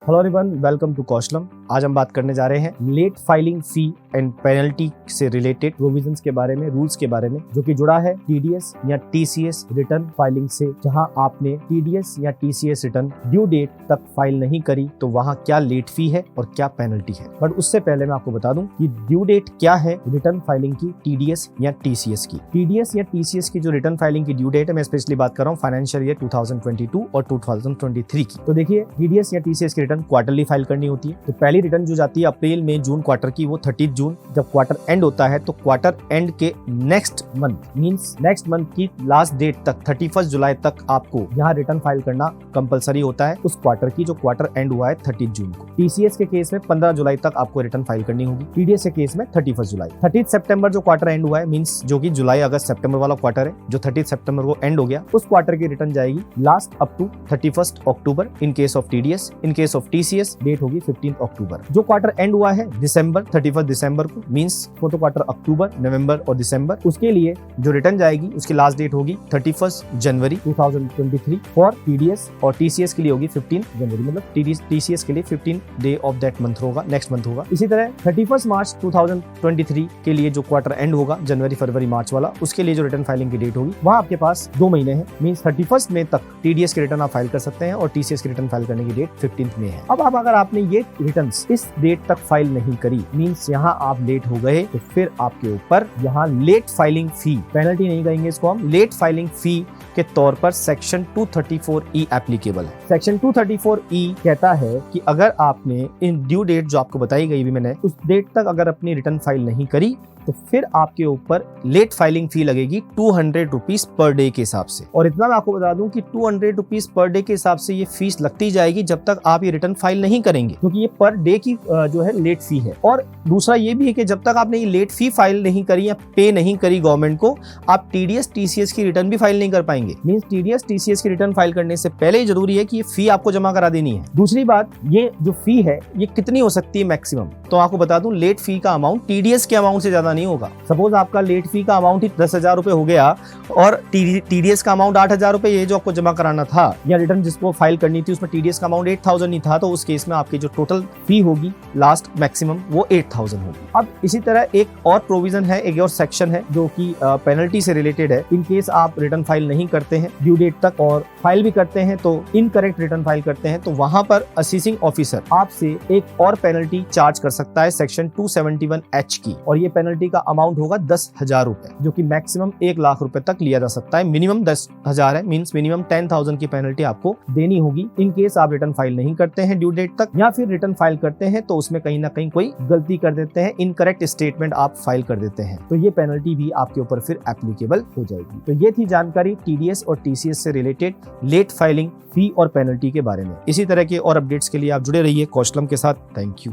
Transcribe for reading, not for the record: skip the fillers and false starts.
Hello everyone, welcome to Kaushalam. आज हम बात करने जा रहे हैं late filing fee and penalty से रिलेटेड प्रोविजंस के बारे में, रूल्स के बारे में, जो कि जुड़ा है टीडीएस या टीसीएस रिटर्न फाइलिंग से। जहां आपने टीडीएस या टीसीएस रिटर्न ड्यू डेट तक फाइल नहीं करी तो वहां क्या लेट फी है और क्या पेनल्टी है। बट उससे पहले मैं आपको बता दूं कि ड्यू डेट क्या है रिटर्न फाइलिंग की, टीडीएस या टीसीएस की। टीडीएस या टीसीएस की जो रिटर्न फाइलिंग की ड्यू डेट है, मैं स्पेशली बात कर रहा हूँ फाइनेंशियल ईयर 2022 और 2023 की। तो देखिए, टीडीएस या टीसीएस की रिटर्न क्वार्टरली फाइल करनी होती है। तो पहली रिटर्न जो जाती है अप्रैल मई जून क्वार्टर की, वो 30 जून जब क्वार्टर एंड होता है तो क्वार्टर एंड के next month means next month की लास्ट डेट तक 31 जुलाई तक आपको यहाँ रिटर्न फाइल करना कंपलसरी होता है उस क्वार्टर की जो क्वार्टर एंड हुआ है 30 जून को। टीसीएस के केस में 15 जुलाई तक आपको रिटर्न फाइल करनी होगी। टीडीएस के केस में 31 जुलाई। 30 सितंबर जो क्वार्टर एंड हुआ है मींस जो कि जुलाई अगस्त सितंबर वाला क्वार्टर है, जो 30 सितंबर को एंड हो गया, उस क्वार्टर की रिटर्न जाएगी लास्ट अप टू 31 अक्टूबर in case of TDS. In case of TCS date होगी 15 अक्टूबर। जो क्वार्टर एंड हुआ है दिसंबर 31 दिसंबर को मींस फोटो क्वार्टर अक्टूबर, नवंबर और दिसंबर, उसके लिए जो रिटर्न जाएगी उसकी लास्ट डेट होगी 31 जनवरी 2023 फॉर टीडीएस, और टीसीएस के लिए होगी 15 जनवरी, मतलब टीसीएस के लिए 15 डे ऑफ दैट मंथ होगा, नेक्स्ट मंथ होगा। इसी तरह 31 मार्च 2023 के लिए जो क्वार्टर एंड होगा जनवरी फरवरी मार्च वाला, उसके लिए जो रिटर्न फाइलिंग की डेट होगी वहाँ आपके पास 2 महीने हैं मींस 31 मई तक टीडीएस की रिटर्न आप फाइल कर सकते हैं और टीसीएस की रिटर्न फाइल करने की डेट 15 मई है। अब अगर आपने ये रिटर्न्स इस डेट तक फाइल नहीं करी मींस यहाँ आप लेट हो गए, तो फिर आपके ऊपर यहाँ लेट फाइलिंग फी, पेनल्टी नहीं कहेंगे इसको हम, लेट फाइलिंग फी के तौर पर सेक्शन 234E एप्लीकेबल है। सेक्शन 234E कहता है कि अगर आपने इन ड्यू डेट जो आपको बताई गई भी मैंने, उस डेट तक अगर अपनी रिटर्न फाइल नहीं करी तो फिर आपके ऊपर लेट फाइलिंग फी लगेगी 200 रुपीज पर डे के हिसाब से। और इतना मैं आपको बता दूं कि 200 रुपीज पर डे के हिसाब से ये फीस लगती जाएगी जब तक आप ये रिटर्न फाइल नहीं करेंगे, क्योंकि ये पर डे की जो है लेट फी है। और दूसरा ये भी है कि जब तक आपने ये लेट फी फाइल नहीं करी या पे नहीं करी गवर्नमेंट को, आप टीडीएस टीसीएस की रिटर्न भी फाइल नहीं कर पाएंगे। मींस टीडीएस टीसीएस की रिटर्न फाइल करने से पहले जरूरी है कि ये फी आपको जमा करा देनी है। दूसरी बात, ये जो फी है ये कितनी हो सकती है मैक्सिमम, तो आपको बता दूं लेट फी का अमाउंट टीडीएस के अमाउंट से ज्यादा नहीं होगा। सपोज आपका लेट फी का अमाउंट ही 10,000 रुपए हो गया और टीडीएस का अमाउंट 8,000 रुपए, ये जो आपको जमा कराना था या रिटर्न जिसको फाइल करनी थी उसमें टीडीएस का अमाउंट 8,000 ही था, तो उस केस में आपकी जो टोटल फी होगी लास्ट मैक्सिमम वो 8,000 होगी। अब इसी तरह एक और प्रोविजन है, एक और सेक्शन है जो कि पेनल्टी से रिलेटेड है। इन केस आप रिटर्न फाइल नहीं करते हैं ड्यू डेट तक और फाइल भी करते हैं तो इनकरेक्ट रिटर्न फाइल करते हैं, तो वहां पर असेसिंग ऑफिसर आपसे एक और पेनल्टी चार्ज कर सकता है सेक्शन 271H की, और ये पेनल्टी का अमाउंट होगा 10,000 रुपए, जो कि मैक्सिमम 1 लाख रुपए तक लिया जा सकता है। मिनिमम 10,000 है मींस मिनिमम 10,000 की पेनल्टी आपको देनी होगी इन केस आप रिटर्न फाइल नहीं करते हैं ड्यू डेट तक, या फिर रिटर्न फाइल करते हैं तो उसमें कहीं ना कहीं कोई गलती कर देते हैं, इनकरेक्ट स्टेटमेंट आप फाइल कर देते हैं, तो ये पेनल्टी भी आपके ऊपर फिर एप्लीकेबल हो जाएगी। तो ये थी जानकारी टीडीएस और टीसीएस से रिलेटेड लेट फाइलिंग फी और पेनल्टी के बारे में। इसी तरह के और अपडेट्स के लिए आप जुड़े रहिए कौशलम के साथ। Thank you.